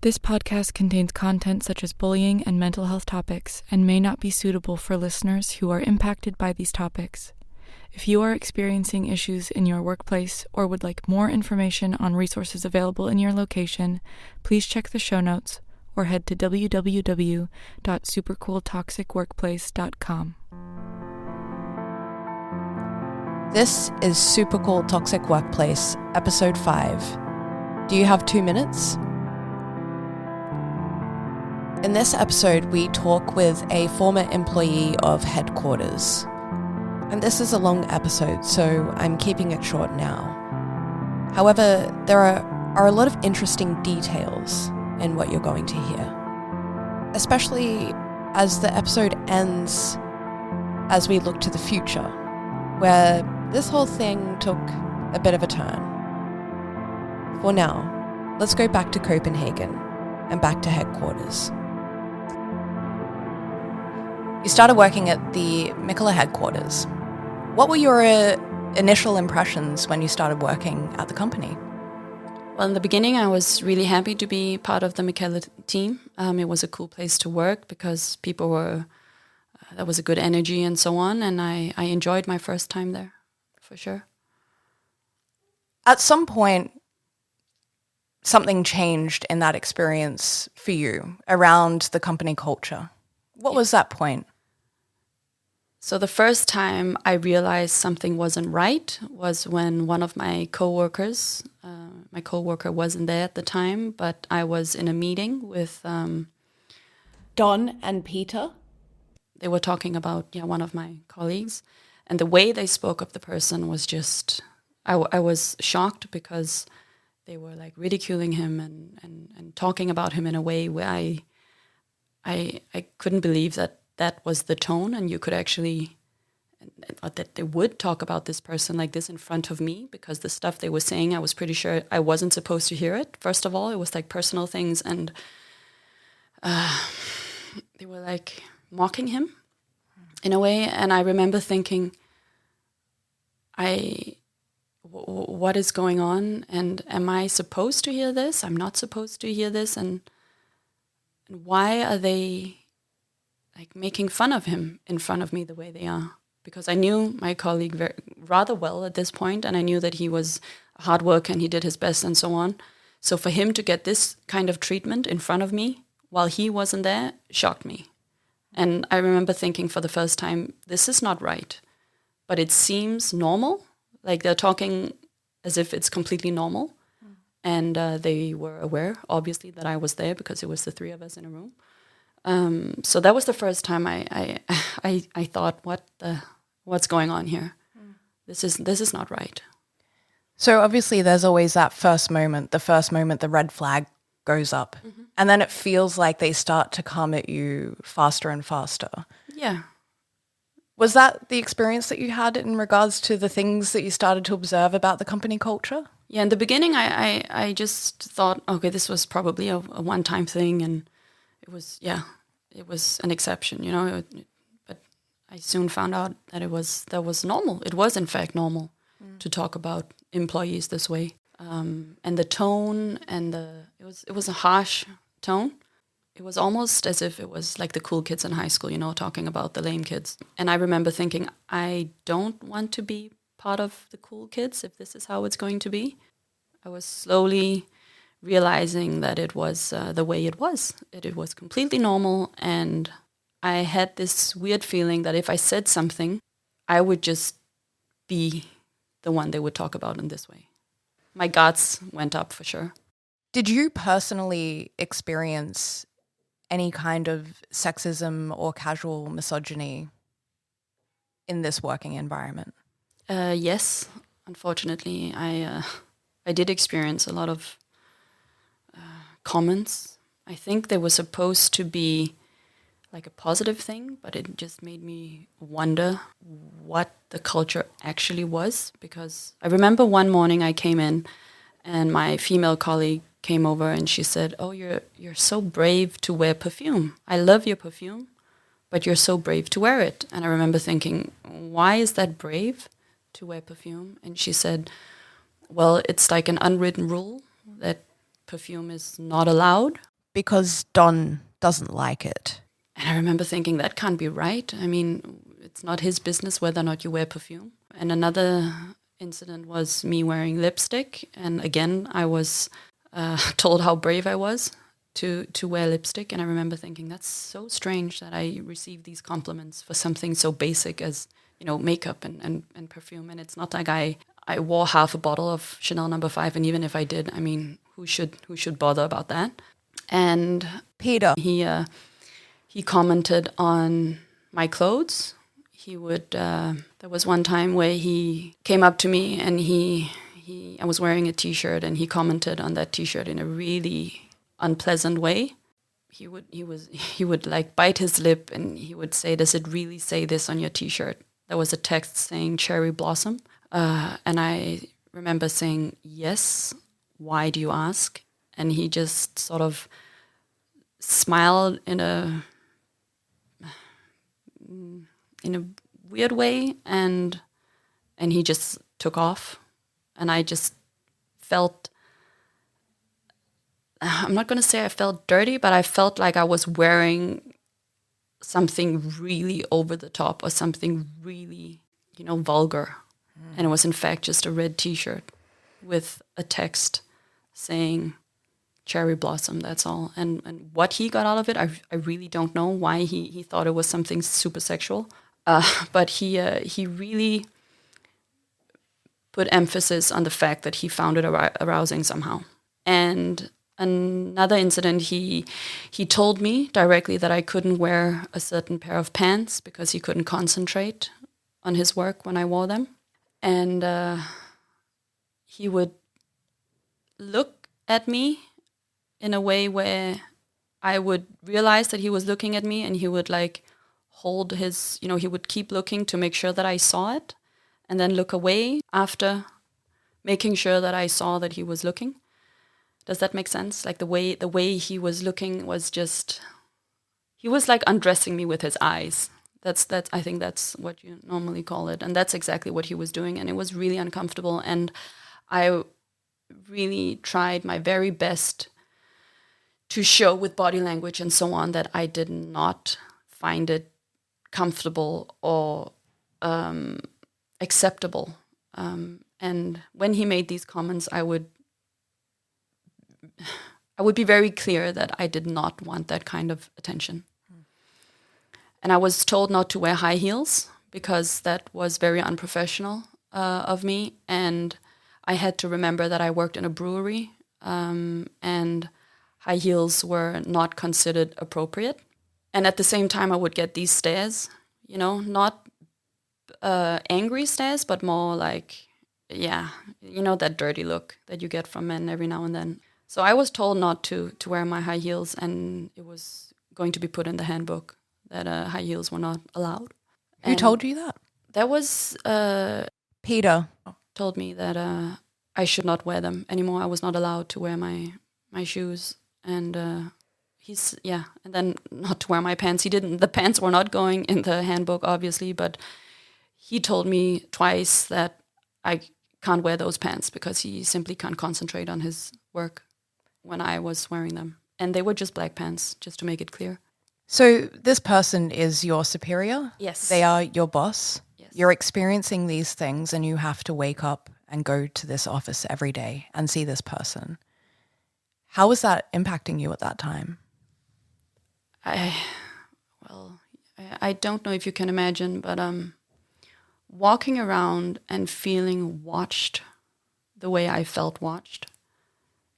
This podcast contains content such as bullying and mental health topics and may not be suitable for listeners who are impacted by these topics. If you are experiencing issues in your workplace or would like more information on resources available in your location, please check the show notes or head to www.supercooltoxicworkplace.com. This is Super Cool Toxic Workplace, Episode 5. Do you have 2 minutes? In this episode, we talk with a former employee of headquarters. And this is a long episode, so I'm keeping it short now. However, there are a lot of interesting details in what you're going to hear, especially as the episode ends as we look to the future, where this whole thing took a bit of a turn. For now, let's go back to Copenhagen and back to headquarters. You started working at the Mikkeller headquarters. What were your initial impressions when you started working at the company? Well, in the beginning, I was really happy to be part of the Mikkeller team. It was a cool place to work because people were, there was a good energy and so on. And I enjoyed my first time there, for sure. At some point, something changed in that experience for you around the company culture. What was that point? So the first time I realized something wasn't right was when one of my coworkers, my coworker wasn't there at the time, but I was in a meeting with Don and Peter. They were talking about one of my colleagues, and the way they spoke of the person was just, I was shocked because they were like ridiculing him and talking about him in a way where I couldn't believe that was the tone, and you could actually, that they would talk about this person like this in front of me, because the stuff they were saying, I was pretty sure I wasn't supposed to hear it. First of all, it was like personal things, and they were like mocking him in a way. And I remember thinking, what is going on? And am I supposed to hear this? I'm not supposed to hear this. And why are they like making fun of him in front of me the way they are? Because I knew my colleague rather well at this point, and I knew that he was hard work and he did his best and so on. So for him to get this kind of treatment in front of me while he wasn't there shocked me. And I remember thinking for the first time, this is not right. But it seems normal, like they're talking as if it's completely normal. And they were aware, obviously, that I was there because it was the three of us in a room. So that was the first time I thought, what's going on here? This is not right. So obviously there's always that first moment, the red flag goes up. Mm-hmm. And then it feels like they start to come at you faster and faster. Yeah. Was that the experience that you had in regards to the things that you started to observe about the company culture? Yeah, in the beginning I just thought, okay, this was probably a one-time thing, and it was an exception, but I soon found out that that was normal. It was in fact normal to talk about employees this way, and the tone and it was a harsh tone. It was almost as if it was like the cool kids in high school, talking about the lame kids. And I remember thinking, I don't want to be part of the cool kids if this is how it's going to be. I was slowly realizing that it was the way it was. It was completely normal, and I had this weird feeling that if I said something, I would just be the one they would talk about in this way. My guards went up for sure. Did you personally experience any kind of sexism or casual misogyny in this working environment? Yes, unfortunately, I did experience a lot of comments. I think they were supposed to be like a positive thing, but it just made me wonder what the culture actually was. Because I remember one morning I came in and my female colleague came over and she said, "Oh, you're so brave to wear perfume. I love your perfume, but you're so brave to wear it." And I remember thinking, why is that brave to wear perfume? And she said, well, it's like an unwritten rule that perfume is not allowed. because Don doesn't like it. And I remember thinking, that can't be right. I mean, it's not his business whether or not you wear perfume. And another incident was me wearing lipstick. And again, I was told how brave I was to wear lipstick. And I remember thinking, that's so strange that I received these compliments for something so basic as, makeup and perfume. And it's not like I wore half a bottle of Chanel No. 5. And even if I did, I mean, who should bother about that? And Peter. He commented on my clothes. He would. There was one time where he came up to me and I was wearing a T-shirt and he commented on that T-shirt in a really unpleasant way. He would like bite his lip and he would say, "Does it really say this on your T-shirt?" There was a text saying "cherry blossom," and I remember saying, "Yes. Why do you ask?" And he just sort of smiled in a weird way, and he just took off. And I just felt, I'm not going to say I felt dirty, but I felt like I was wearing something really over the top or something really, vulgar. And it was in fact just a red T-shirt with a text saying cherry blossom, that's all. And what he got out of it, I really don't know why he thought it was something super sexual. But he really put emphasis on the fact that he found it arousing somehow. And another incident, he told me directly that I couldn't wear a certain pair of pants because he couldn't concentrate on his work when I wore them. And he would look at me in a way where I would realize that he was looking at me, and he would like hold his, he would keep looking to make sure that I saw it, and then look away after making sure that I saw that he was looking. Does that make sense? Like the way he was looking was just, he was like undressing me with his eyes. That's I think that's what you normally call it, and that's exactly what he was doing, and it was really uncomfortable. And I really tried my very best to show with body language and so on that I did not find it comfortable or acceptable. And when he made these comments, I would be very clear that I did not want that kind of attention. And I was told not to wear high heels because that was very unprofessional of me. And I had to remember that I worked in a brewery, and high heels were not considered appropriate. And at the same time, I would get these stares, not angry stares, but more like, that dirty look that you get from men every now and then. So I was told not to wear my high heels, and it was going to be put in the handbook that high heels were not allowed. Who told you that? That was Peter. Told me that I should not wear them anymore. I was not allowed to wear my shoes, and and then not to wear my pants. He didn't. The pants were not going in the handbook, obviously, but he told me twice that I can't wear those pants because he simply can't concentrate on his work when I was wearing them. And they were just black pants, just to make it clear. So this person is your superior? Yes. They are your boss? Yes. You're experiencing these things and you have to wake up and go to this office every day and see this person. How was that impacting you at that time? I don't know if you can imagine, but walking around and feeling watched the way I felt watched,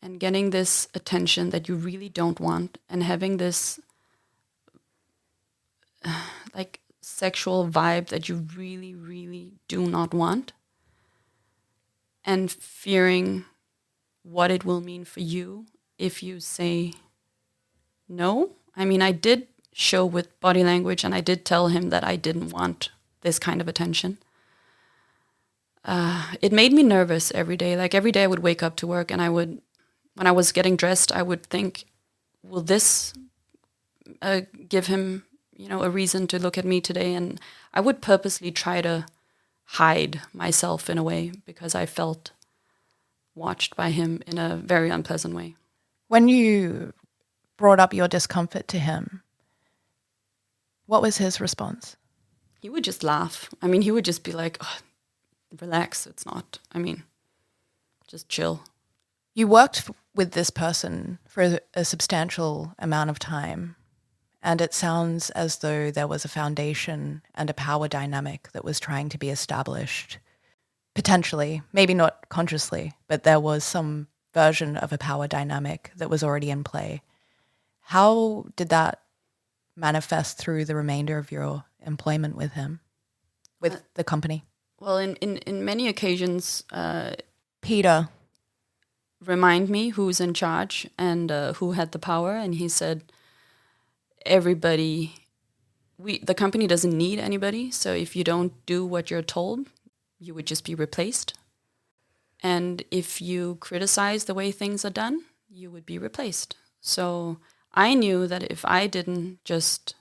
and getting this attention that you really don't want, and having this like sexual vibe that you really, really do not want, and fearing what it will mean for you if you say no. I mean, I did show with body language, and I did tell him that I didn't want this kind of attention. It made me nervous every day. Like every day I would wake up to work, and when I was getting dressed, I would think, will this give him, a reason to look at me today? And I would purposely try to hide myself in a way because I felt watched by him in a very unpleasant way. When you brought up your discomfort to him, what was his response? He would just laugh. I mean, he would just be like, oh, relax, it's not, just chill. You worked with this person for a substantial amount of time, and it sounds as though there was a foundation and a power dynamic that was trying to be established. Potentially, maybe not consciously, but there was some version of a power dynamic that was already in play. How did that manifest through the remainder of your employment with him, with the company? Well, in many occasions, Peter remind me who's in charge and who had the power, and he said, everybody, the company doesn't need anybody, so if you don't do what you're told, you would just be replaced. And if you criticize the way things are done, you would be replaced. So I knew that if I didn't just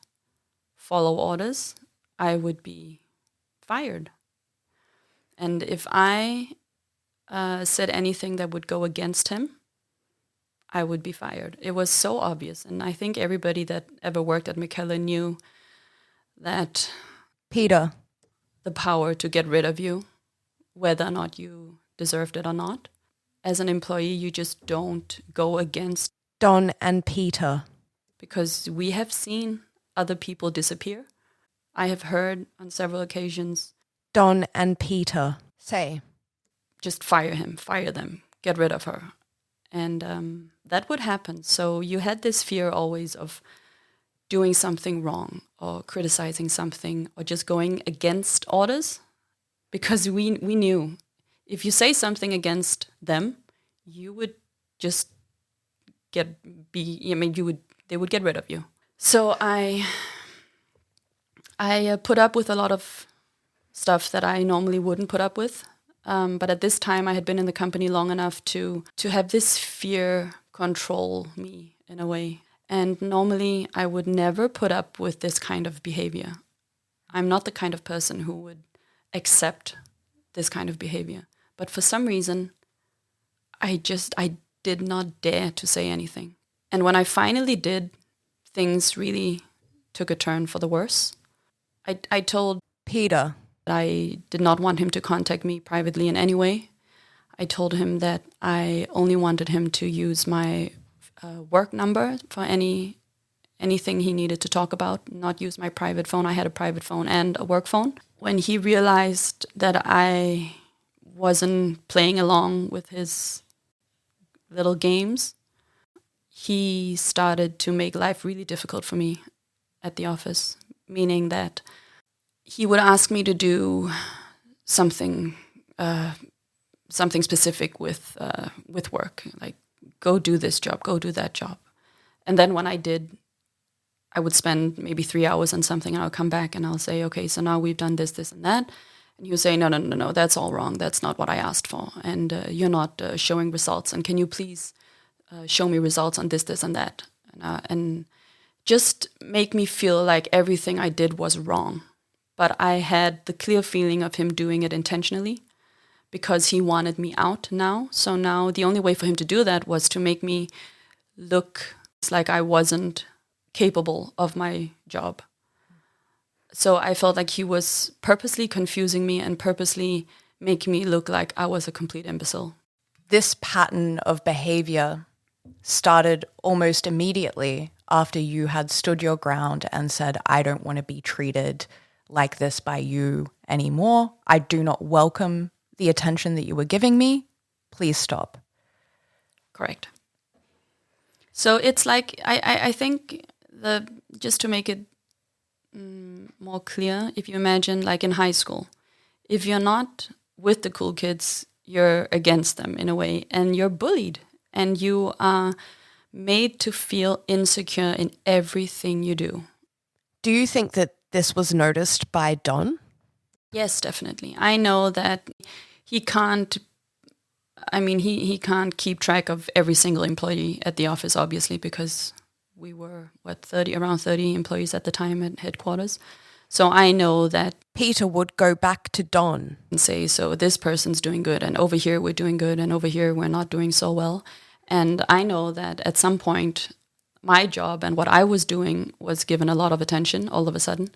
follow orders, I would be fired. And if I said anything that would go against him, I would be fired. It was so obvious. And I think everybody that ever worked at McKellar knew that Peter, the power to get rid of you, whether or not you deserved it or not. As an employee, you just don't go against Don and Peter. Because we have seen other people disappear. I have heard on several occasions, Don and Peter say, just fire him, fire them, get rid of her. And that would happen. So you had this fear always of doing something wrong or criticizing something or just going against orders, because we knew if you say something against them, you would just they would get rid of you. So I put up with a lot of stuff that I normally wouldn't put up with. But at this time, I had been in the company long enough to have this fear control me in a way. And normally, I would never put up with this kind of behavior. I'm not the kind of person who would accept this kind of behavior. But for some reason, I did not dare to say anything. And when I finally did, things really took a turn for the worse. I told Peter I did not want him to contact me privately in any way. I told him that I only wanted him to use my work number for anything he needed to talk about, not use my private phone. I had a private phone and a work phone. When he realized that I wasn't playing along with his little games, he started to make life really difficult for me at the office, meaning that he would ask me to do something specific with work, like go do this job, go do that job. And then when I did, I would spend maybe 3 hours on something, and I'll come back and I'll say, okay, so now we've done this, this, and that. And you say, no, that's all wrong. That's not what I asked for. And you're not showing results. And can you please show me results on this, this, and that? And just make me feel like everything I did was wrong. But I had the clear feeling of him doing it intentionally because he wanted me out now. So now the only way for him to do that was to make me look like I wasn't capable of my job. So I felt like he was purposely confusing me and purposely making me look like I was a complete imbecile. This pattern of behavior started almost immediately after you had stood your ground and said, I don't want to be treated like this by you anymore. I do not welcome the attention that you were giving me. Please stop. Correct. So it's like, I think just to make it more clear, if you imagine like in high school, if you're not with the cool kids, you're against them in a way, and you're bullied, and you are made to feel insecure in everything you do. Do you think that this was noticed by Don? Yes, definitely. I know that he can't keep track of every single employee at the office, obviously, because we were, around 30 employees at the time at headquarters. So I know that Peter would go back to Don and say, so this person's doing good, and over here we're doing good, and over here we're not doing so well. And I know that at some point my job and what I was doing was given a lot of attention all of a sudden.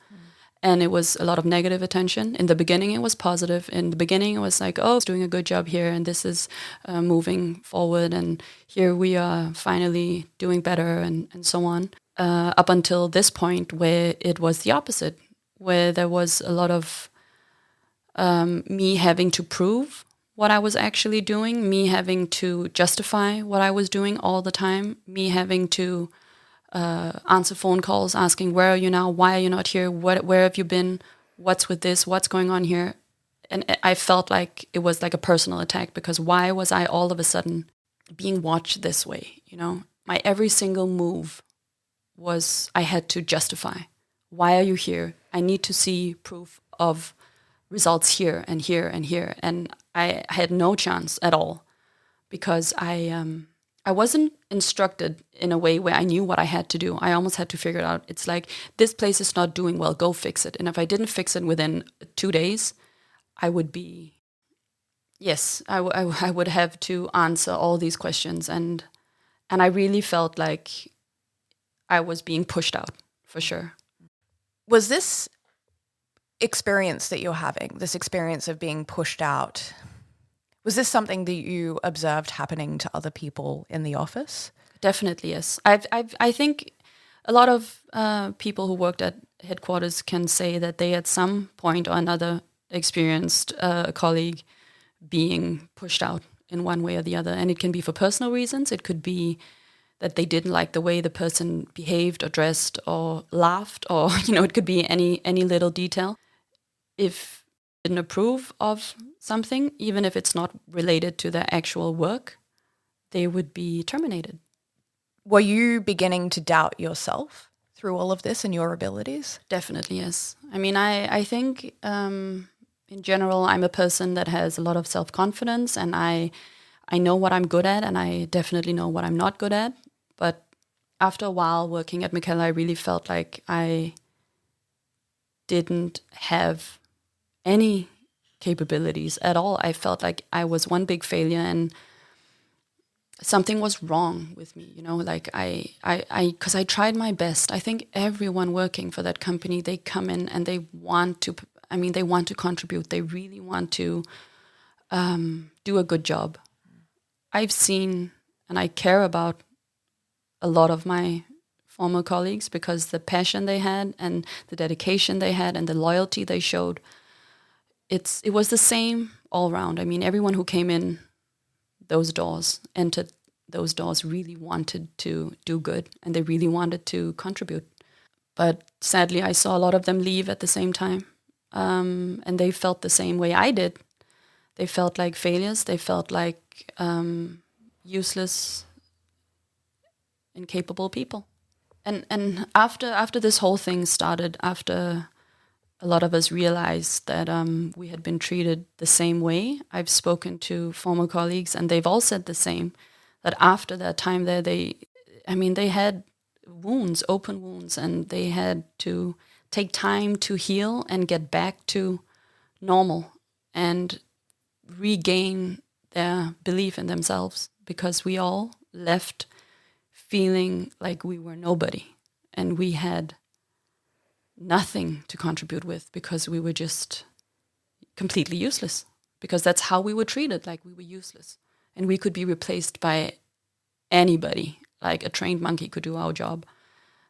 And it was a lot of negative attention. In the beginning, it was positive. In the beginning, it was like, oh, it's doing a good job here, and this is moving forward, and here we are finally doing better, and so on. Up until this point where it was the opposite, where there was a lot of me having to prove what I was actually doing, me having to justify what I was doing all the time, me having to answer phone calls asking, where are you now? Why are you not here? Where have you been? What's with this? What's going on here? And I felt like it was like a personal attack, because why was I all of a sudden being watched this way? You know, my every single move was, I had to justify. Why are you here? I need to see proof of results here and here and here. And I had no chance at all, because I wasn't instructed in a way where I knew what I had to do. I almost had to figure it out. It's like, this place is not doing well, go fix it. And if I didn't fix it within 2 days, I would be, yes, I would have to answer all these questions. And I really felt like I was being pushed out, for sure. Was this experience that you're having, this experience of being pushed out, was this something that you observed happening to other people in the office? Definitely, yes. I think a lot of people who worked at headquarters can say that they at some point or another experienced a colleague being pushed out in one way or the other. And it can be for personal reasons. It could be that they didn't like the way the person behaved or dressed or laughed, or, you know, it could be any little detail. If they didn't approve of something, even if it's not related to their actual work, they would be terminated. Were you beginning to doubt yourself through all of this and your abilities? Definitely, yes. I mean, I think in general, I'm a person that has a lot of self-confidence, and I know what I'm good at, and I definitely know what I'm not good at. But after a while working at Michaela, I really felt like I didn't have any capabilities at all. I felt like I was one big failure, and something was wrong with me, you know, like because I tried my best. I think everyone working for that company, they come in and they want to contribute. They really want to do a good job. I've seen, and I care about a lot of my former colleagues, because the passion they had and the dedication they had and the loyalty they showed, it was the same all around. I mean, everyone who came in entered those doors really wanted to do good, and they really wanted to contribute. But sadly, I saw a lot of them leave at the same time, and they felt the same way I did. They felt like failures. They felt like useless, incapable people. And after this whole thing started, after a lot of us realized that we had been treated the same way, I've spoken to former colleagues, and they've all said the same, that after that time there, they had wounds, open wounds, and they had to take time to heal and get back to normal and regain their belief in themselves, because we all left feeling like we were nobody and we had nothing to contribute with, because we were just completely useless, because that's how we were treated, like we were useless and we could be replaced by anybody, like a trained monkey could do our job.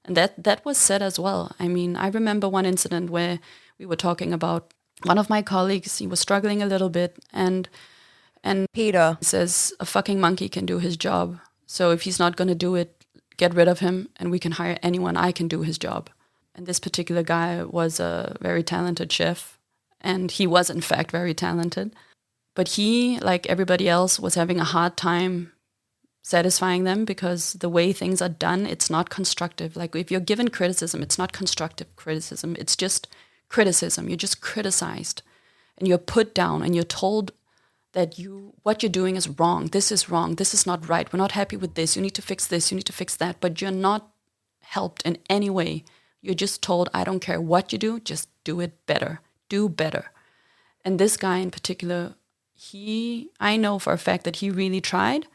And that was said as well. I mean, I remember one incident where we were talking about one of my colleagues. He was struggling a little bit, and Peter says, a fucking monkey can do his job. So if he's not going to do it, get rid of him and we can hire anyone. I can do his job. And this particular guy was a very talented chef, and he was in fact very talented. But he, like everybody else, was having a hard time satisfying them, because the way things are done, it's not constructive. Like if you're given criticism, it's not constructive criticism. It's just criticism. You're just criticized and you're put down and you're told that what you're doing is wrong. This is wrong. This is not right. We're not happy with this. You need to fix this. You need to fix that. But you're not helped in any way. You're just told, I don't care what you do, just do it better. Do better. And this guy in particular, I know for a fact that he really tried.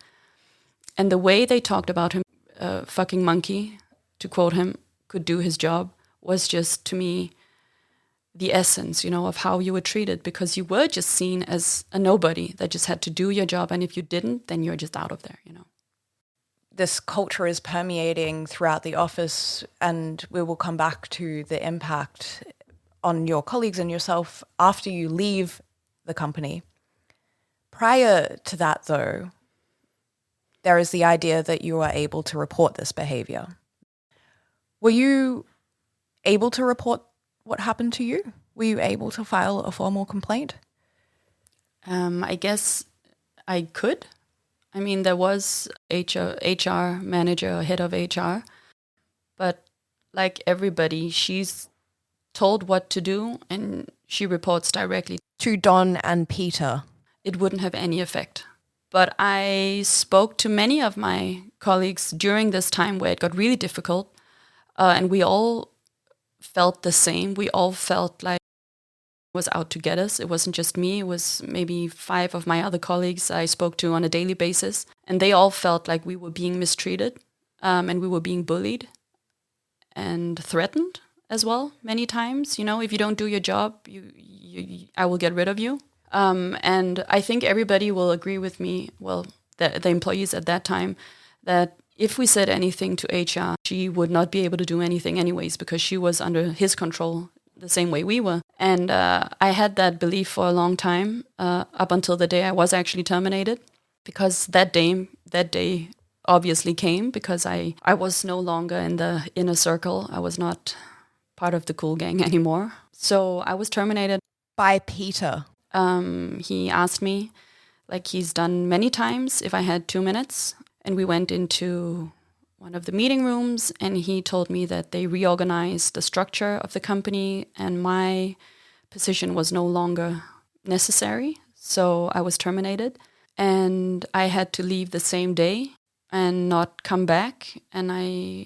And the way they talked about him a fucking monkey, to quote him, could do his job, was just, to me, the essence, of how you were treated, because you were just seen as a nobody that just had to do your job. And if you didn't, then you're just out of there. This culture is permeating throughout the office, and we will come back to the impact on your colleagues and yourself after you leave the company. Prior to that, though, there is the idea that you are able to report this behavior. Were you able to report what happened to you? Were you able to file a formal complaint? I guess I could. I mean, there was HR manager, head of HR, but like everybody, she's told what to do and she reports directly to Don and Peter. It wouldn't have any effect. But I spoke to many of my colleagues during this time where it got really difficult, and we all felt the same. We all felt like it was out to get us. It wasn't just me. It was maybe 5 of my other colleagues I spoke to on a daily basis. And they all felt like we were being mistreated, and we were being bullied and threatened as well many times. If you don't do your job, I will get rid of you. And I think everybody will agree with me, well, the employees at that time, that if we said anything to HR, she would not be able to do anything anyways, because she was under his control the same way we were. And I had that belief for a long time, up until the day I was actually terminated, because that day obviously came, because I was no longer in the inner circle. I was not part of the cool gang anymore. So I was terminated. By Peter. He asked me, like he's done many times, if I had 2 minutes. And we went into one of the meeting rooms, and he told me that they reorganized the structure of the company and my position was no longer necessary. So I was terminated, and I had to leave the same day and not come back. And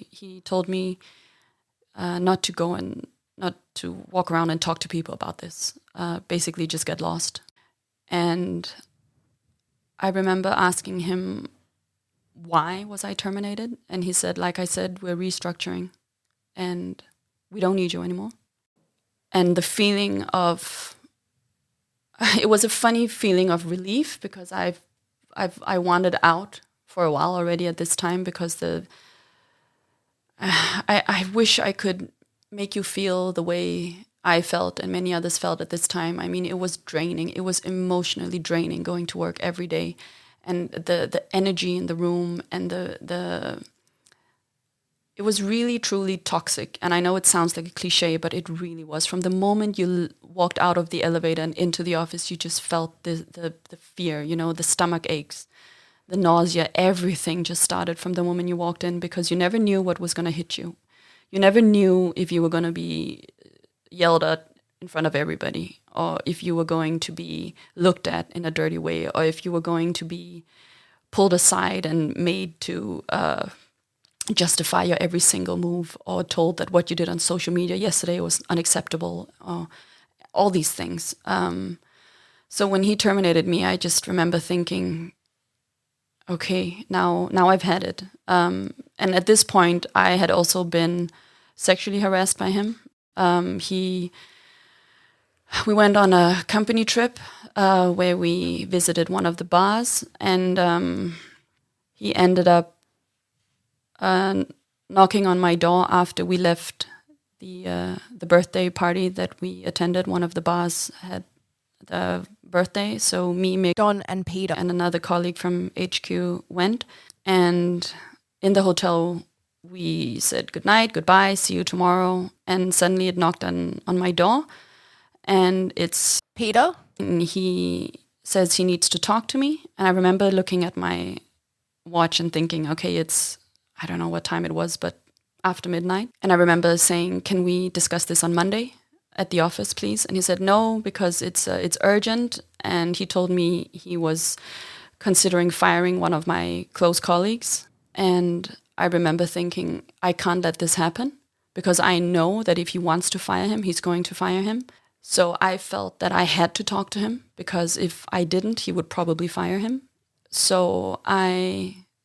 he told me not to go and not to walk around and talk to people about this. Basically just get lost. And I remember asking him, why was I terminated? And he said, like I said, we're restructuring and we don't need you anymore. And the feeling of, it was a funny feeling of relief, because I wanted out for a while already at this time, because I wish I could make you feel the way I felt and many others felt at this time. I mean, it was draining. It was emotionally draining going to work every day. And the energy in the room and it was really, truly toxic. And I know it sounds like a cliche, but it really was. From the moment you walked out of the elevator and into the office, you just felt the fear, the stomach aches, the nausea, everything just started from the moment you walked in, because you never knew what was going to hit you. You never knew if you were going to be yelled at in front of everybody, or if you were going to be looked at in a dirty way, or if you were going to be pulled aside and made to justify your every single move, or told that what you did on social media yesterday was unacceptable, or all these things. So when he terminated me, I just remember thinking, okay, now I've had it. And at this point, I had also been sexually harassed by him. We went on a company trip where we visited one of the bars, and he ended up knocking on my door after we left the birthday party that we attended. One of the bars had the birthday, so me, Mick, Don and Peter, and another colleague from HQ went. And in the hotel, we said goodnight, goodbye, see you tomorrow. And suddenly it knocked on my door. And it's Peter. And he says he needs to talk to me. And I remember looking at my watch and thinking, okay, I don't know what time it was, but after midnight. And I remember saying, can we discuss this on Monday at the office, please? And he said, no, because it's urgent. And he told me he was considering firing one of my close colleagues. And I remember thinking, I can't let this happen, because I know that if he wants to fire him, he's going to fire him. So I felt that I had to talk to him, because if I didn't, he would probably fire him. So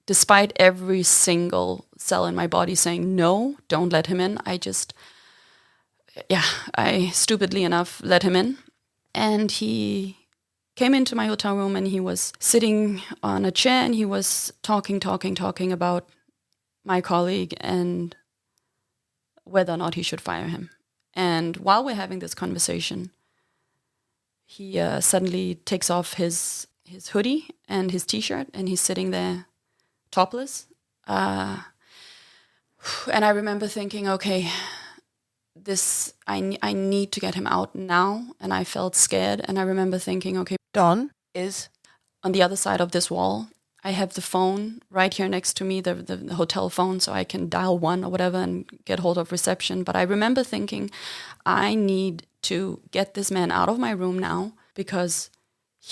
despite every single cell in my body saying, no, don't let him in. I stupidly enough let him in. And he came into my hotel room and he was sitting on a chair and he was talking about my colleague and whether or not he should fire him. And while we're having this conversation, he suddenly takes off his hoodie and his t-shirt and he's sitting there topless. And I remember thinking, okay, I need to get him out now. And I felt scared. And I remember thinking, okay, Don is on the other side of this wall. I have the phone right here next to me, the hotel phone, so I can dial 1 or whatever and get hold of reception. But I remember thinking, I need to get this man out of my room now because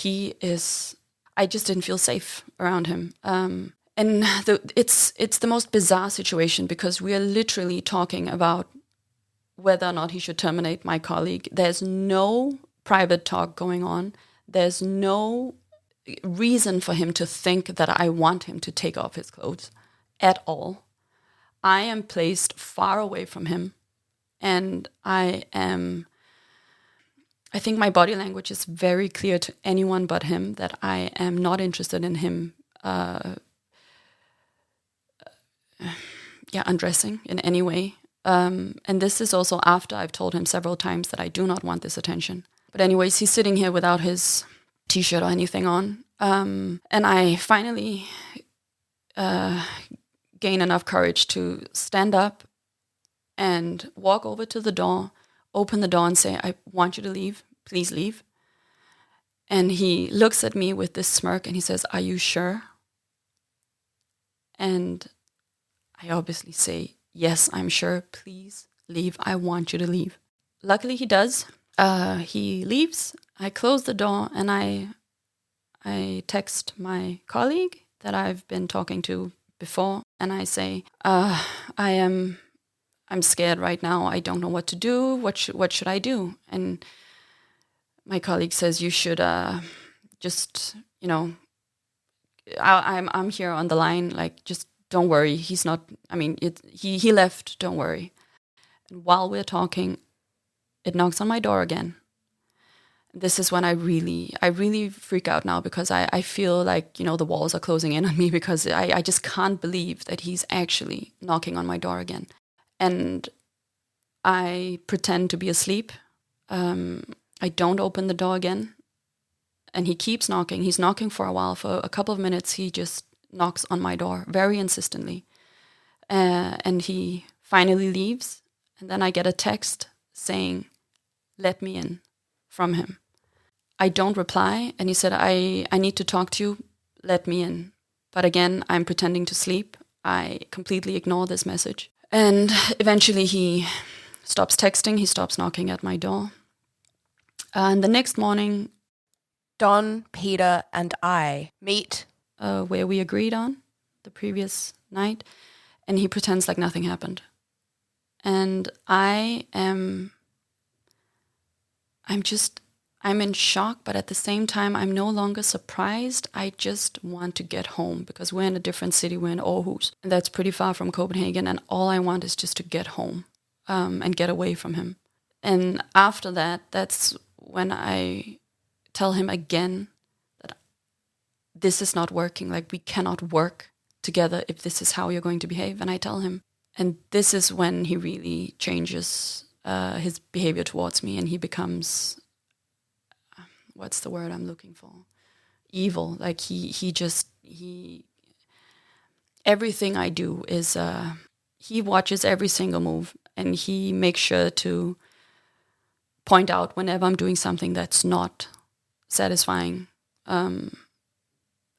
I just didn't feel safe around him. And it's the most bizarre situation because we are literally talking about whether or not he should terminate my colleague. There's no private talk going on. There's no reason for him to think that I want him to take off his clothes at all. I am placed far away from him, and I think my body language is very clear to anyone but him that I am not interested in him undressing in any way. And this is also after I've told him several times that I do not want this attention. But anyways, he's sitting here without his t-shirt or anything on. And I finally gain enough courage to stand up and walk over to the door, open the door and say, I want you to leave. Please leave. And he looks at me with this smirk and he says, are you sure? And I obviously say, yes, I'm sure. Please leave. I want you to leave. Luckily, he does. He leaves. I close the door and I text my colleague that I've been talking to before, and I say, I'm scared right now. I don't know what to do. What should I do? And my colleague says, you should just, I'm here on the line. Like, just don't worry. He's not. I mean, he left. Don't worry. And while we're talking, it knocks on my door again. This is when I really freak out now because I feel like, the walls are closing in on me because I just can't believe that he's actually knocking on my door again. And I pretend to be asleep. I don't open the door again. And he keeps knocking. He's knocking for a while. For a couple of minutes, he just knocks on my door very insistently. And he finally leaves. And then I get a text saying, let me in, from him. I don't reply, and he said, I need to talk to you, let me in. But again, I'm pretending to sleep. I completely ignore this message. And eventually he stops texting, he stops knocking at my door. And the next morning, Don, Peter, and I meet where we agreed on the previous night, and he pretends like nothing happened. And I'm in shock, but at the same time, I'm no longer surprised. I just want to get home because we're in a different city. We're in Aarhus, and that's pretty far from Copenhagen. And all I want is just to get home and get away from him. And after that, that's when I tell him again that this is not working. Like, we cannot work together if this is how you're going to behave. And I tell him. And this is when he really changes his behavior towards me, and he becomes, what's the word I'm looking for? Evil. Like he everything I do is, he watches every single move, and he makes sure to point out whenever I'm doing something that's not satisfying. And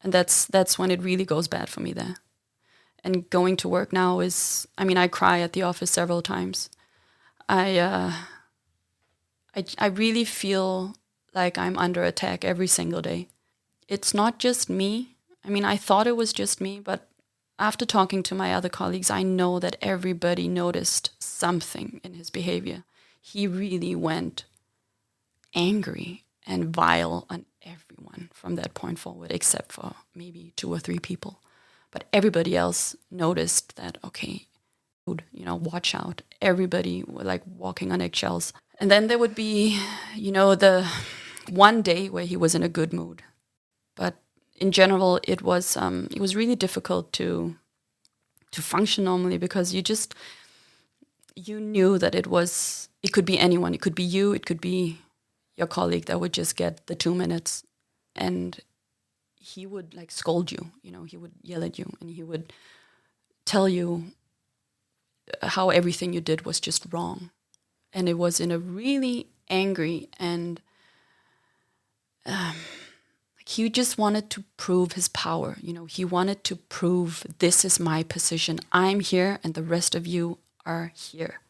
that's when it really goes bad for me there. And going to work now is, I cry at the office several times. I really feel like I'm under attack every single day. It's not just me. I thought it was just me, but after talking to my other colleagues, I know that everybody noticed something in his behavior. He really went angry and vile on everyone from that point forward, except for maybe 2 or 3 people. But everybody else noticed that, okay, watch out. Everybody were like walking on eggshells. And then there would be, the one day where he was in a good mood. But in general, it was really difficult to function normally, because you knew that it could be anyone. It could be you, it could be your colleague that would just get the 2 minutes, and he would like scold you, he would yell at you, and he would tell you how everything you did was just wrong. And it was in a really angry and he just wanted to prove his power. He wanted to prove, this is my position. I'm here and the rest of you are here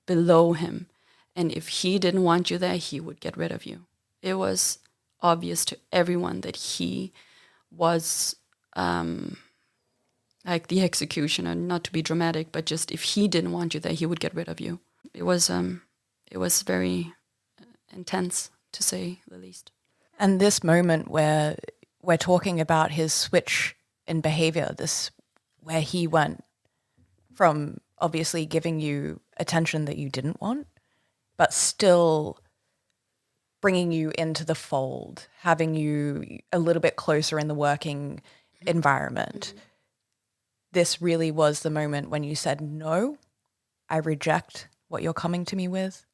below him. And if he didn't want you there, he would get rid of you. It was obvious to everyone that he was like the executioner, not to be dramatic, but just if he didn't want you there, he would get rid of you. It was very intense, to say the least. And this moment where we're talking about his switch in behavior, where he went from obviously giving you attention that you didn't want, but still bringing you into the fold, having you a little bit closer in the working environment. Mm-hmm. This really was the moment when you said, no, I reject what you're coming to me with.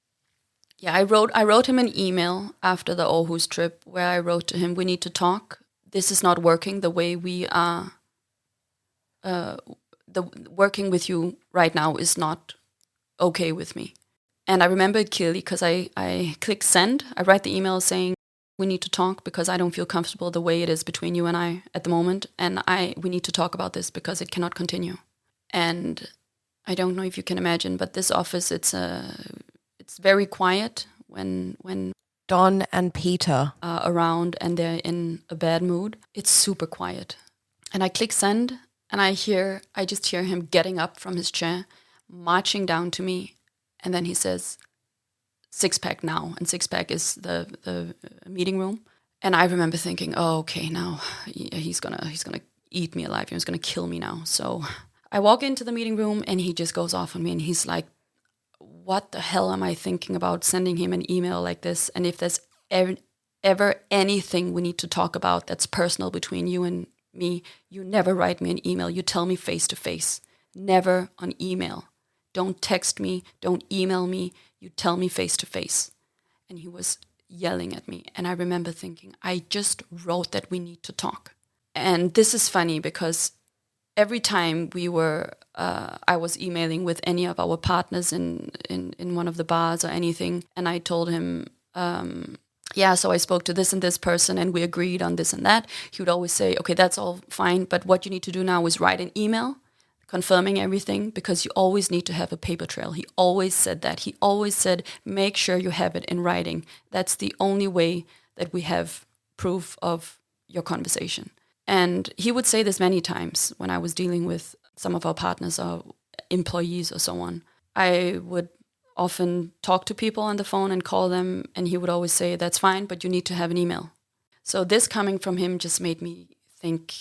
Yeah, I wrote him an email after the Aarhus trip where I wrote to him, we need to talk. This is not working the way we are. Working with you right now is not okay with me. And I remember it clearly because I click send. I write the email saying, we need to talk because I don't feel comfortable the way it is between you and I at the moment. And we need to talk about this because it cannot continue. And I don't know if you can imagine, but this office, it's very quiet when Don and Peter are around and they're in a bad mood. It's super quiet. And I click send and I just hear him getting up from his chair, marching down to me. And then he says, 6-pack now. And 6-pack is the meeting room. And I remember thinking, oh, okay, now he's gonna eat me alive. He's gonna kill me now. So I walk into the meeting room and he just goes off on me and he's like, what the hell am I thinking about sending him an email like this? And if there's ever anything we need to talk about that's personal between you and me, you never write me an email. You tell me face to face, never on email. Don't text me, don't email me. You tell me face to face. And he was yelling at me. And I remember thinking, I just wrote that we need to talk. And this is funny because every time I was emailing with any of our partners in one of the bars or anything, and I told him, so I spoke to this and this person and we agreed on this and that, he would always say, okay, that's all fine, but what you need to do now is write an email confirming everything, because you always need to have a paper trail. He always said that. He always said, make sure you have it in writing. That's the only way that we have proof of your conversation. And he would say this many times when I was dealing with some of our partners or employees or so on. I would often talk to people on the phone and call them, and he would always say, that's fine, but you need to have an email. So this coming from him just made me think,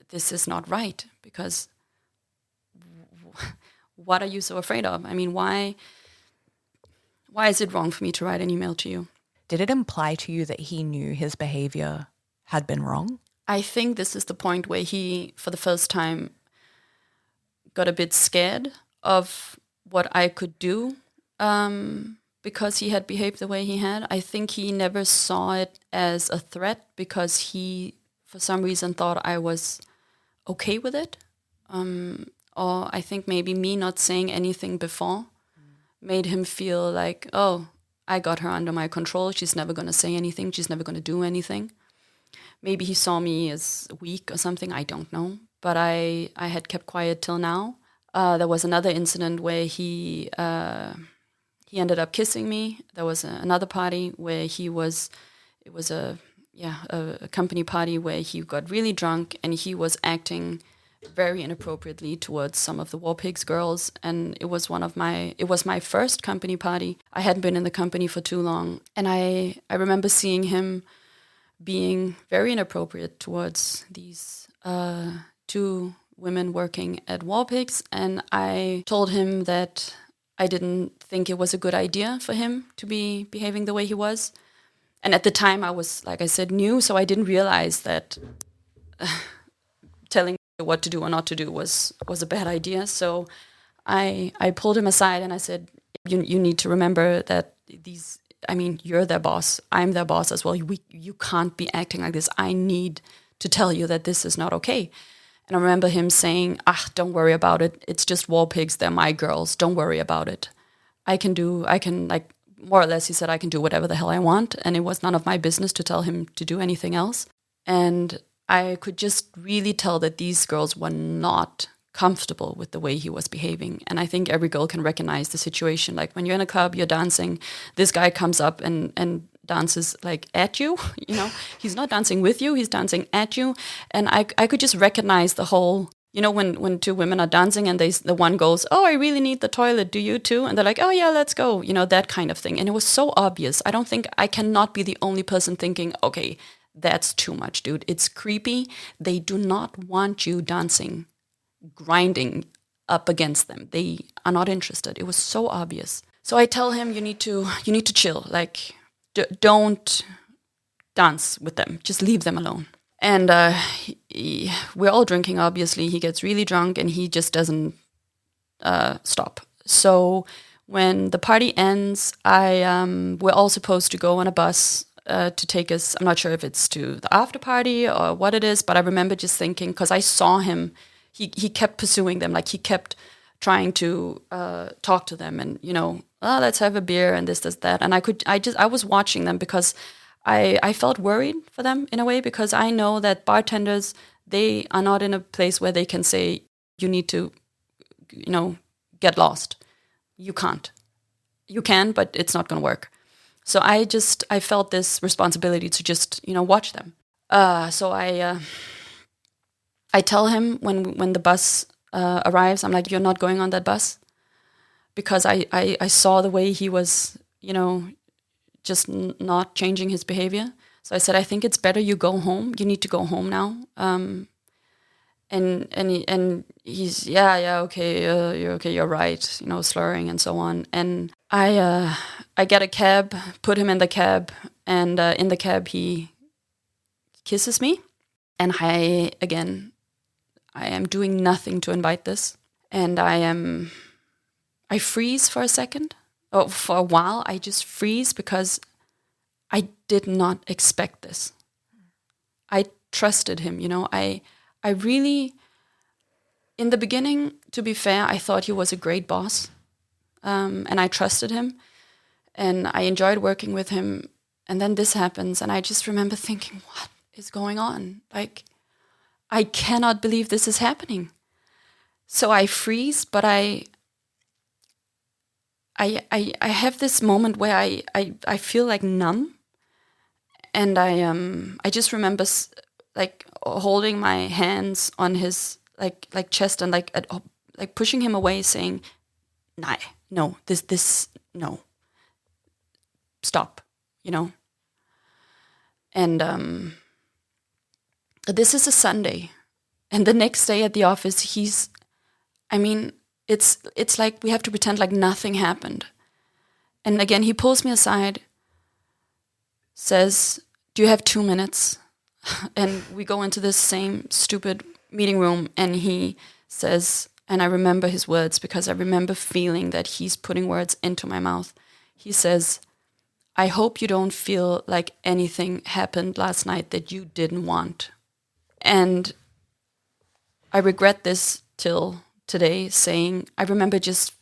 this is not right, because what are you so afraid of? I mean, why is it wrong for me to write an email to you? Did it imply to you that he knew his behavior had been wrong? I think this is the point where he, for the first time, got a bit scared of what I could do because he had behaved the way he had. I think he never saw it as a threat because he, for some reason, thought I was okay with it. Or I think maybe me not saying anything before made him feel like, oh, I got her under my control. She's never going to say anything. She's never going to do anything. Maybe he saw me as weak or something. I don't know. But I had kept quiet till now. There was another incident where he ended up kissing me. There was another party where it was a company party where he got really drunk and he was acting very inappropriately towards some of the War Pigs girls. And it was my first company party. I hadn't been in the company for too long. And I remember seeing him being very inappropriate towards these two women working at Warpigs, and I told him that I didn't think it was a good idea for him to be behaving the way he was. And at the time I was, like I said, new, so I didn't realize that telling me what to do or not to do was a bad idea. So I pulled him aside and I said, you need to remember that you're their boss. I'm their boss as well. You can't be acting like this. I need to tell you that this is not okay. And I remember him saying, don't worry about it. It's just Warpigs. They're my girls. Don't worry about it. I can more or less, he said, I can do whatever the hell I want. And it was none of my business to tell him to do anything else. And I could just really tell that these girls were not comfortable with the way he was behaving. And I think every girl can recognize the situation. Like when you're in a club, you're dancing, this guy comes up and dances like at you, he's not dancing with you, he's dancing at you. And I could just recognize the whole, when two women are dancing and the one goes, oh, I really need the toilet, do you too? And they're like, oh yeah, let's go, that kind of thing. And it was so obvious. I cannot be the only person thinking, okay, that's too much, dude. It's creepy. They do not want you dancing, grinding up against them. They are not interested. It was so obvious. So I tell him, you need to chill. Like, don't dance with them. Just leave them alone. And we're all drinking, obviously. He gets really drunk and he just doesn't stop. So when the party ends, we're all supposed to go on a bus to take us. I'm not sure if it's to the after party or what it is, but I remember just thinking, because I saw him, he kept pursuing them. Like he kept trying to talk to them and, let's have a beer and this, that. And I was watching them because I felt worried for them in a way, because I know that bartenders, they are not in a place where they can say, you need to, get lost. You can't. You can, but it's not going to work. So I felt this responsibility to just, watch them. So I tell him when the bus arrives, I'm like, you're not going on that bus. Because I saw the way he was, just not changing his behavior. So I said, I think it's better you go home. You need to go home now. And he's, yeah, okay, you're okay, you're right, slurring and so on. And I get a cab, put him in the cab, and in the cab he kisses me. And I am doing nothing to invite this. And I freeze for a second. Oh, for a while, I just freeze because I did not expect this. I trusted him, I really, in the beginning, to be fair, I thought he was a great boss. And I trusted him. And I enjoyed working with him. And then this happens. And I just remember thinking, what is going on? Like, I cannot believe this is happening. So I freeze, but I have this moment where I feel like numb, and I just remember like holding my hands on his like chest and like pushing him away, saying, no, this no, stop, And this is a Sunday, and the next day at the office, it's like we have to pretend like nothing happened. And again, he pulls me aside, says, do you have 2 minutes? And we go into this same stupid meeting room, and he says, and I remember his words because I remember feeling that he's putting words into my mouth. He says, I hope you don't feel like anything happened last night that you didn't want. And I regret this till today, saying, I remember just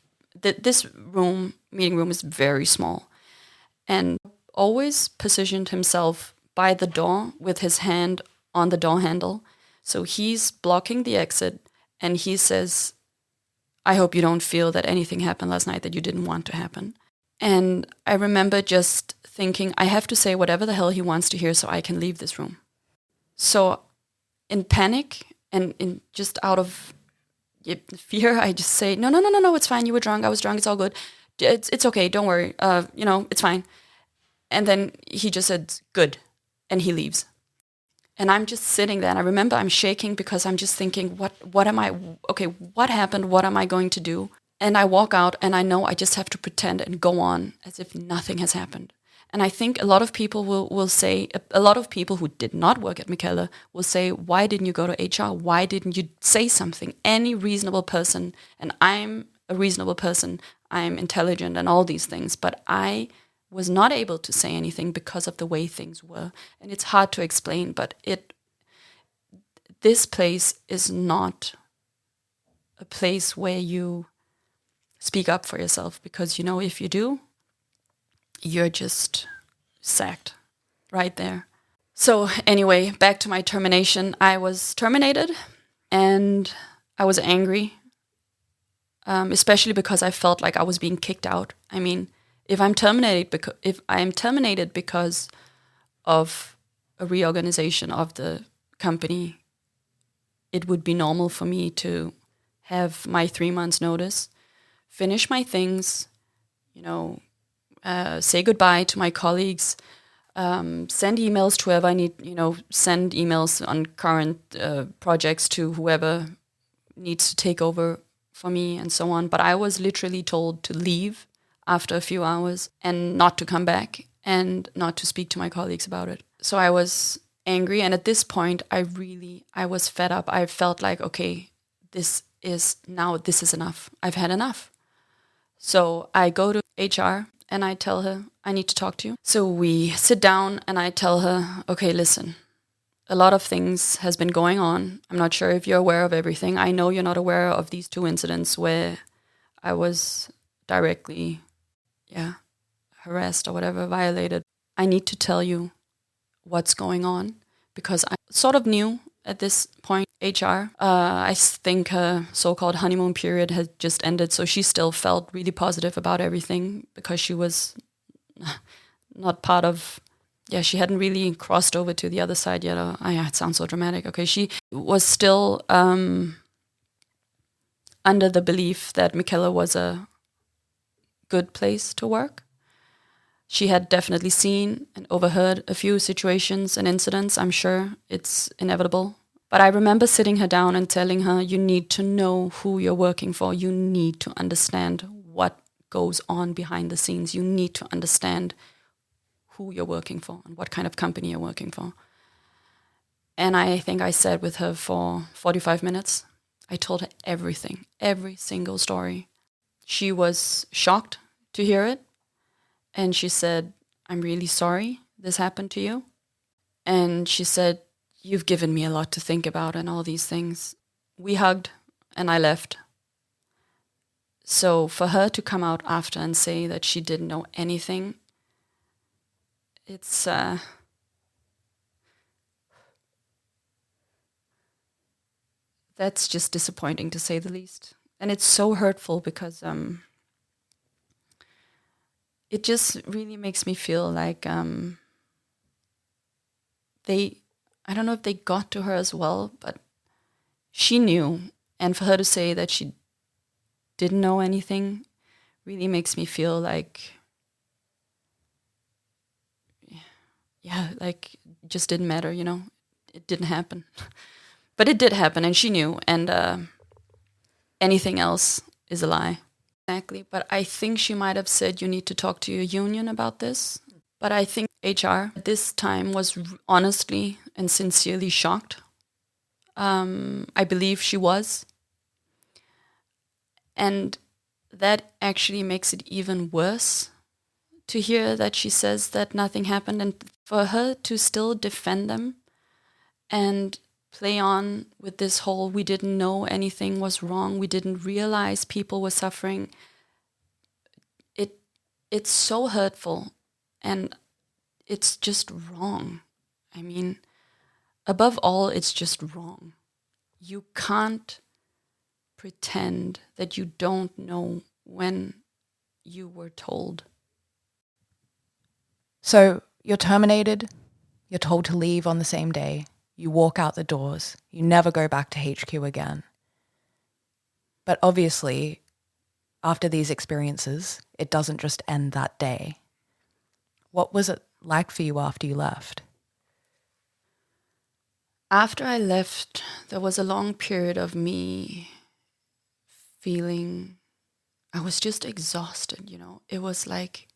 that this meeting room is very small, and always positioned himself by the door with his hand on the door handle. So he's blocking the exit, and he says, I hope you don't feel that anything happened last night that you didn't want to happen. And I remember just thinking, I have to say whatever the hell he wants to hear so I can leave this room. So in panic and in just out of fear, I just say, no, it's fine. You were drunk. I was drunk. It's all good. It's okay. Don't worry. It's fine. And then he just said, good. And he leaves. And I'm just sitting there, and I remember I'm shaking because I'm just thinking, what am I, okay, what happened? What am I going to do? And I walk out, and I know I just have to pretend and go on as if nothing has happened. And I think a lot of people will say, a lot of people who did not work at Michaela will say, why didn't you go to HR? Why didn't you say something? Any reasonable person, and I'm a reasonable person, I'm intelligent and all these things, but I was not able to say anything because of the way things were. And it's hard to explain, but this place is not a place where you speak up for yourself, because, you know, if you do, you're just sacked right there. So anyway, back to my termination. I was terminated, and I was angry, especially because I felt like I was being kicked out. I mean, if I'm terminated because of a reorganization of the company, it would be normal for me to have my 3 months notice, finish my things, you know, say goodbye to my colleagues, send emails to whoever I need, you know, send emails on current projects to whoever needs to take over for me and so on. But I was literally told to leave after a few hours and not to come back and not to speak to my colleagues about it. So I was angry, and at this point I was fed up. I felt like, okay, this is enough. I've had enough. So I go to HR and I tell her, I need to talk to you. So we sit down and I tell her, okay, listen, a lot of things has been going on. I'm not sure if you're aware of everything. I know you're not aware of these 2 incidents where I was directly, harassed or whatever, violated. I need to tell you what's going on, because I sort of knew at this point, HR. I think her so-called honeymoon period had just ended, so she still felt really positive about everything because she was not part of, she hadn't really crossed over to the other side yet. It sounds so dramatic. Okay, she was still under the belief that Michaela was a good place to work. She had definitely seen and overheard a few situations and incidents. I'm sure it's inevitable. But I remember sitting her down and telling her, you need to know who you're working for. You need to understand what goes on behind the scenes. You need to understand who you're working for and what kind of company you're working for. And I think I sat with her for 45 minutes. I told her everything, every single story. She was shocked to hear it. And she said, I'm really sorry this happened to you. And she said, you've given me a lot to think about and all these things. We hugged and I left. So for her to come out after and say that she didn't know anything, it's that's just disappointing, to say the least. And it's so hurtful because it just really makes me feel like I don't know if they got to her as well, but she knew. And for her to say that she didn't know anything really makes me feel like, like it just didn't matter, you know? It didn't happen. But it did happen, and she knew, and anything else is a lie. Exactly. But I think she might have said, you need to talk to your union about this. But I think HR at this time was honestly and sincerely shocked. I believe she was. And that actually makes it even worse to hear that she says that nothing happened, and for her to still defend them and play on with this whole, we didn't know anything was wrong, we didn't realize people were suffering. It's so hurtful, and it's just wrong. I mean, above all, it's just wrong. You can't pretend that you don't know when you were told. So you're terminated, you're told to leave on the same day, you walk out the doors, you never go back to HQ again. But obviously, after these experiences, it doesn't just end that day. What was it like for you after you left? After I left, there was a long period of me feeling I was just exhausted, you know. It was like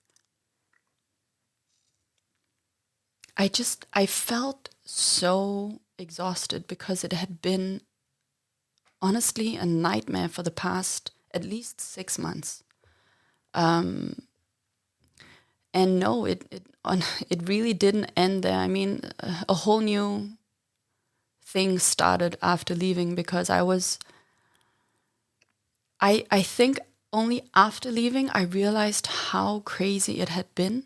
I felt so exhausted because it had been honestly a nightmare for the past at least 6 months. And no, it really didn't end there. I mean, a whole new thing started after leaving, because I think only after leaving I realized how crazy it had been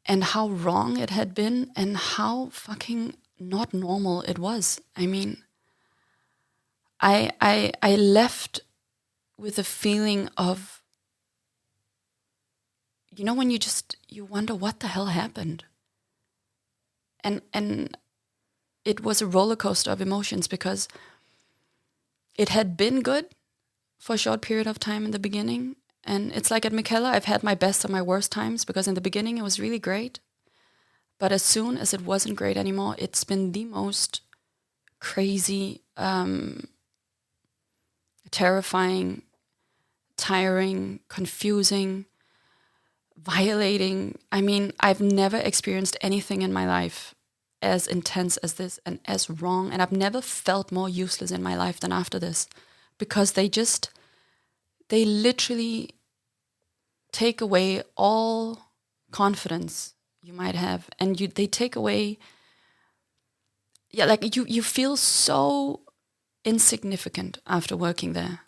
and how wrong it had been and how fucking not normal it was. I mean, I left with a feeling of, you know, when you wonder what the hell happened. And it was a roller coaster of emotions, because it had been good for a short period of time in the beginning. And it's like at Michaela, I've had my best and my worst times, because in the beginning it was really great. But as soon as it wasn't great anymore, it's been the most crazy, terrifying, tiring, confusing, violating. I mean, I've never experienced anything in my life as intense as this and as wrong. And I've never felt more useless in my life than after this, because they literally take away all confidence you might have. And they take away, like you feel so insignificant after working there,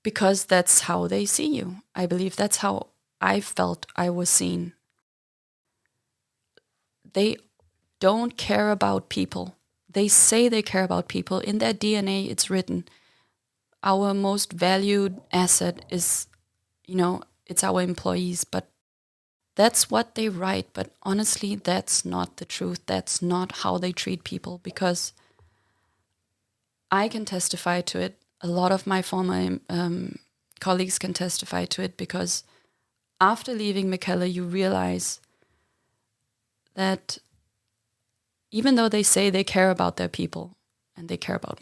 because that's how they see you. I believe that's how I felt I was seen. They don't care about people. They say they care about people. In their DNA, it's written. Our most valued asset is, you know, it's our employees. But that's what they write. But honestly, that's not the truth. That's not how they treat people, because I can testify to it. A lot of my former colleagues can testify to it, because after leaving Michaela, you realize that even though they say they care about their people, and they care about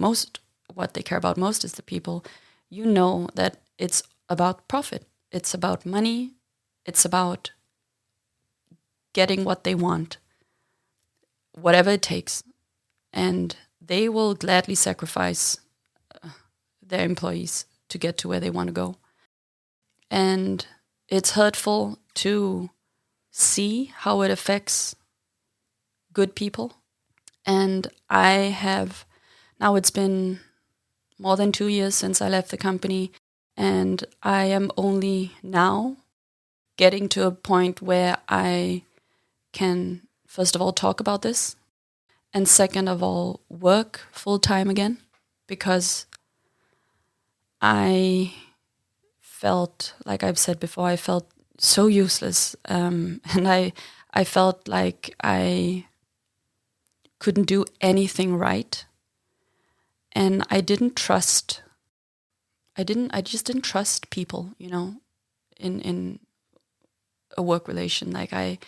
what they care about most is the people, you know that it's about profit. It's about money. It's about getting what they want, whatever it takes. And they will gladly sacrifice their employees to get to where they want to go. And it's hurtful to see how it affects good people. And now it's been more than 2 years since I left the company, and I am only now getting to a point where I can, first of all, talk about this, and second of all, work full time again, because I felt, like I've said before, I felt so useless, and I felt like I couldn't do anything right, and I just didn't trust people, you know, in a work relation. Like I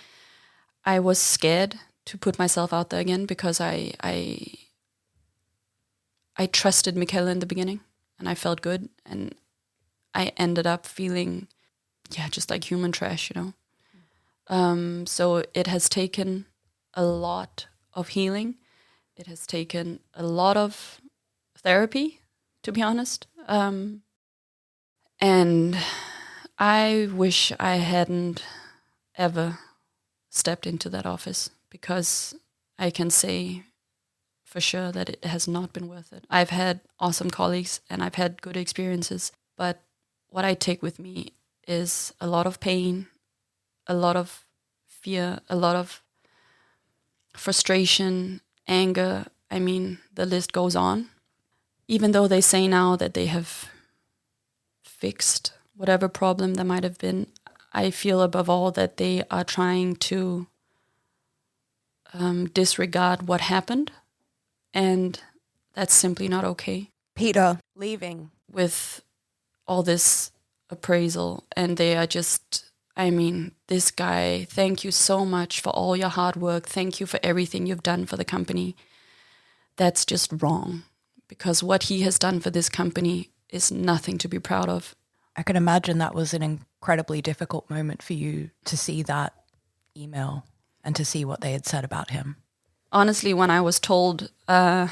was scared to put myself out there again, because I trusted Michaela in the beginning, and I felt good, and I ended up feeling, just like human trash, you know. So it has taken a lot of healing. It has taken a lot of therapy, to be honest. And I wish I hadn't ever stepped into that office, because I can say for sure that it has not been worth it. I've had awesome colleagues and I've had good experiences, but what I take with me is a lot of pain, a lot of fear, a lot of frustration, anger. I mean, the list goes on. Even though they say now that they have fixed whatever problem there might have been, I feel above all that they are trying to disregard what happened, and that's simply not okay. Peter leaving With all this appraisal, and they are just, I mean, this guy, thank you so much for all your hard work. Thank you for everything you've done for the company. that's just wrong, because what he has done for this company is nothing to be proud of. I can imagine that was an incredibly difficult moment for you to see that email and to see what they had said about him. Honestly, when I was told, I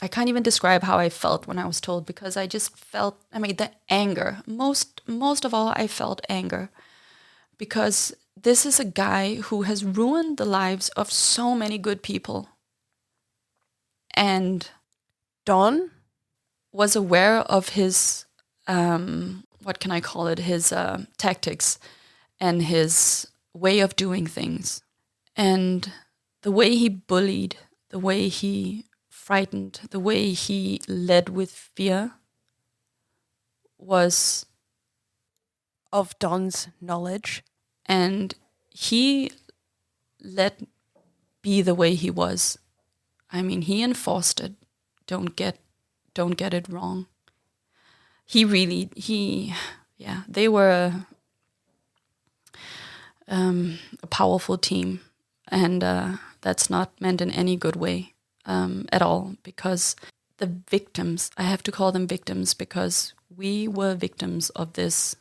can't even describe how I felt when I was told, because I just felt, the anger. Most of all, I felt anger, because this is a guy who has ruined the lives of so many good people, and Don was aware of his, what can I call it, his tactics and his way of doing things. And the way he bullied, the way he frightened, the way he led with fear was of Don's knowledge. And he let be the way he was. He enforced it. Don't get it wrong. They were a powerful team, and that's not meant in any good way at all, because the victims, I have to call them victims, because we were victims of this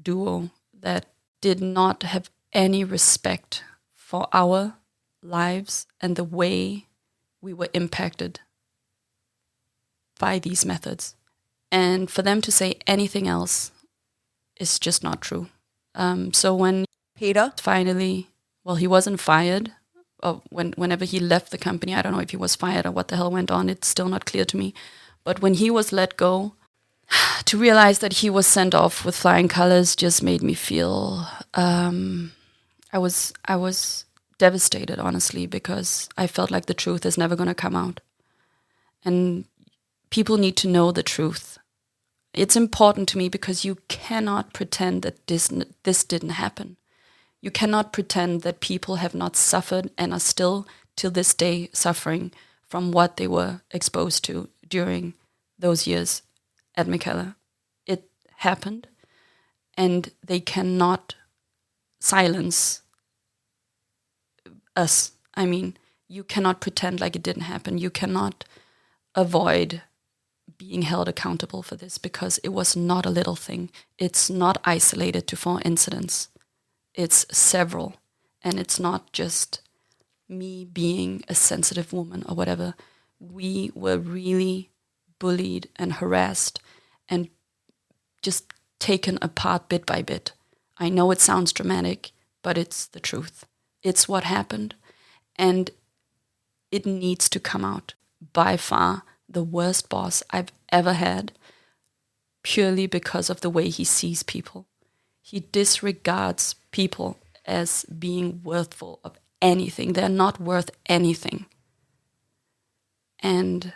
duo that did not have any respect for our lives and the way we were impacted by these methods. And for them to say anything else is just not true. So when Peter finally, well, he wasn't fired. Whenever he left the company, I don't know if he was fired or what the hell went on. It's still not clear to me. But when he was let go, to realize that he was sent off with flying colors just made me feel, I was devastated, honestly, because I felt like the truth is never going to come out. And people need to know the truth. It's important to me, because you cannot pretend that this didn't happen. You cannot pretend that people have not suffered and are still, till this day, suffering from what they were exposed to during those years at McKellar. It happened, and they cannot silence us. You cannot pretend like it didn't happen. You cannot avoid being held accountable for this, because it was not a little thing. It's not isolated to 4 incidents. It's several, and it's not just me being a sensitive woman or whatever. We were really bullied and harassed and just taken apart bit by bit. I know it sounds dramatic, but it's the truth. It's what happened, and it needs to come out. By far the worst boss I've ever had, purely because of the way he sees people. He disregards people as being worthful of anything. They're not worth anything. And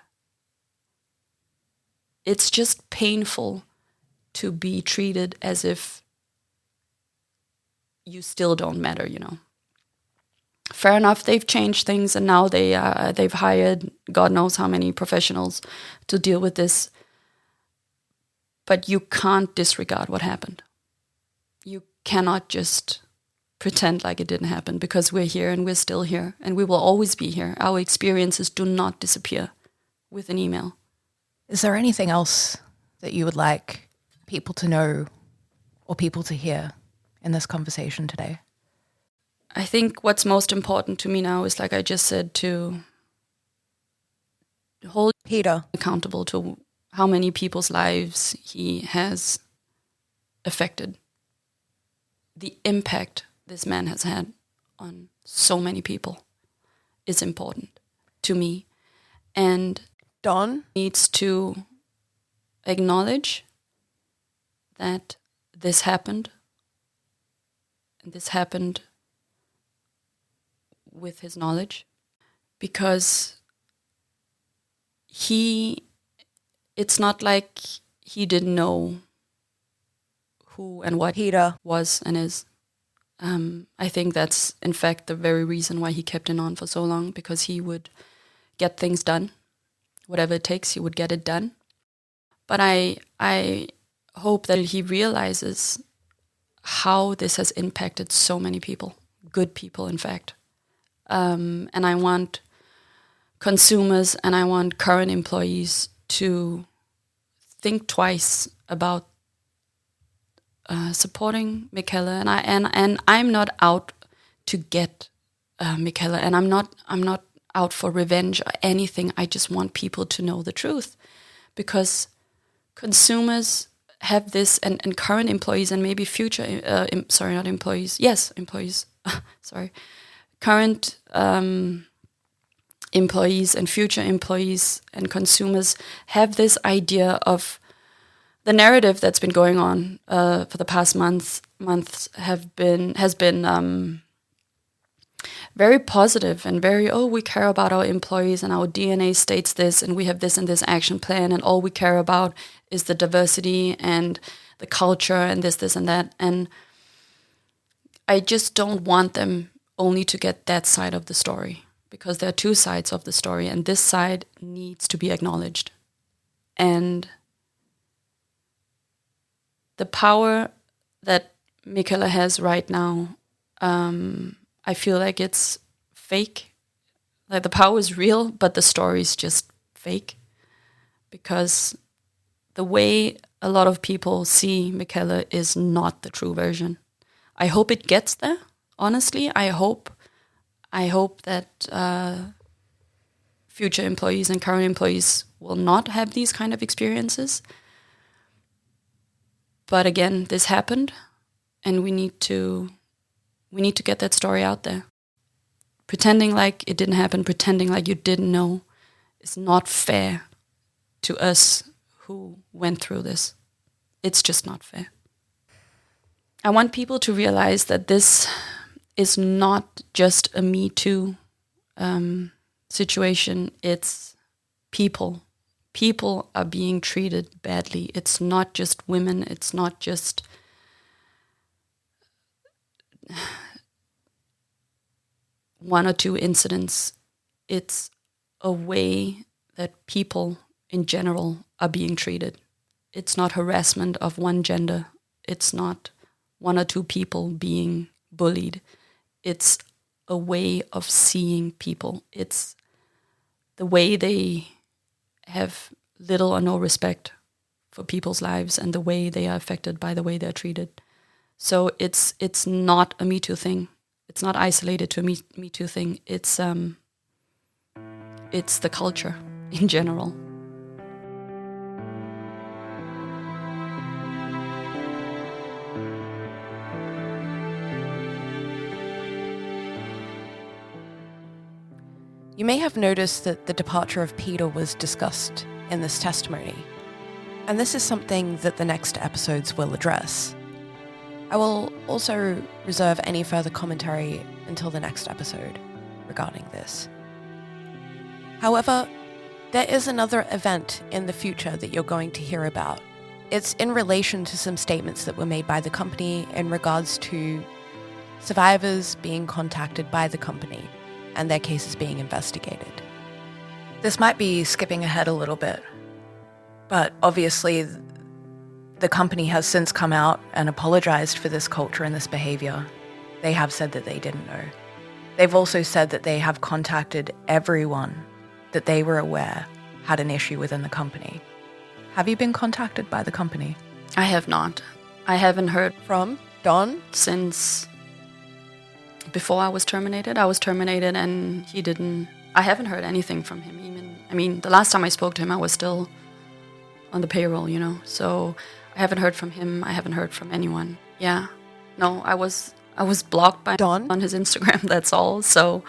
it's just painful to be treated as if you still don't matter, Fair enough, they've changed things, and now they've hired God knows how many professionals to deal with this. But you can't disregard what happened. You cannot just pretend like it didn't happen, because we're here and we're still here, and we will always be here. Our experiences do not disappear with an email. Is there anything else that you would like people to know or people to hear in this conversation today? I think what's most important to me now is, like I just said, to hold Peter accountable to how many people's lives he has affected. The impact this man has had on so many people is important to me. And Don needs to acknowledge that this happened, and this happened with his knowledge, because it's not like he didn't know who and what Peter was and is. I think that's, in fact, the very reason why he kept it on for so long, because he would get things done. whatever it takes, he would get it done. But I hope that he realizes how this has impacted so many people, good people, in fact. And I want consumers and I want current employees to think twice about supporting Michaela. And I'm not out to get Michaela, and I'm not out for revenge or anything. I just want people to know the truth, because consumers have this, and current employees and maybe future, employees, sorry, current employees and future employees and consumers have this idea of the narrative that's been going on for the past months has been very positive and very, we care about our employees and our DNA states this and we have this and this action plan and all we care about is the diversity and the culture and this and that. And I just don't want them only to get that side of the story, because there are two sides of the story and this side needs to be acknowledged. And the power that Michaela has right now, I feel like it's fake. Like the power is real, but the story is just fake. Because the way a lot of people see Michaela is not the true version. I hope it gets there, honestly. I hope that future employees and current employees will not have these kind of experiences. But again, this happened, and we need to get that story out there. Pretending like it didn't happen, pretending like you didn't know, is not fair to us who went through this. It's just not fair. I want people to realize that this is not just a Me Too situation. It's people. People are being treated badly. It's not just women. It's not just one or two incidents. It's a way that people in general are being treated. It's not harassment of one gender. It's not one or two people being bullied. It's a way of seeing people. It's the way they have little or no respect for people's lives and the way they are affected by the way they're treated. So it's not a Me Too thing. It's not isolated to a Me Too thing. It's the culture in general. You may have noticed that the departure of Peter was discussed in this testimony, and this is something that the next episodes will address. I will also reserve any further commentary until the next episode regarding this. However, there is another event in the future that you're going to hear about. It's in relation to some statements that were made by the company in regards to survivors being contacted by the company and their cases being investigated. This might be skipping ahead a little bit, but obviously the company has since come out and apologized for this culture and this behavior. They have said that they didn't know. They've also said that they have contacted everyone that they were aware had an issue within the company. Have you been contacted by the company? I have not. I haven't heard From Don? since before I was terminated. I was terminated and he didn't... I haven't heard anything from him even. I mean, the last time I spoke to him, I was still on the payroll, So I haven't heard from him. I haven't heard from anyone. Yeah. No, I was blocked by Don? on his Instagram, that's all. So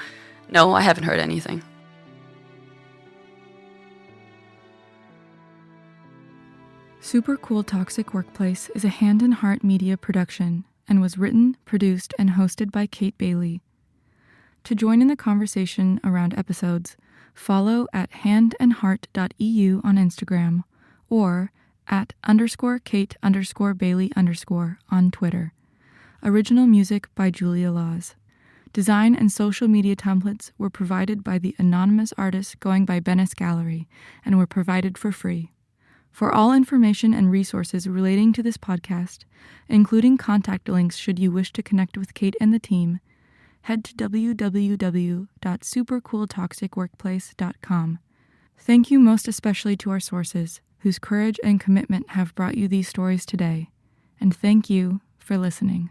no, I haven't heard anything. Super Cool Toxic Workplace is a Hand and Heart media production and was written, produced, and hosted by Kate Bailey. To join in the conversation around episodes, follow at handandheart.eu on Instagram or at _Kate_Bailey_ on Twitter. Original music by Julia Laws. Design and social media templates were provided by the anonymous artist going by Bennis Gallery and were provided for free. For all information and resources relating to this podcast, including contact links should you wish to connect with Kate and the team, head to www.supercooltoxicworkplace.com. Thank you most especially to our sources, whose courage and commitment have brought you these stories today. And thank you for listening.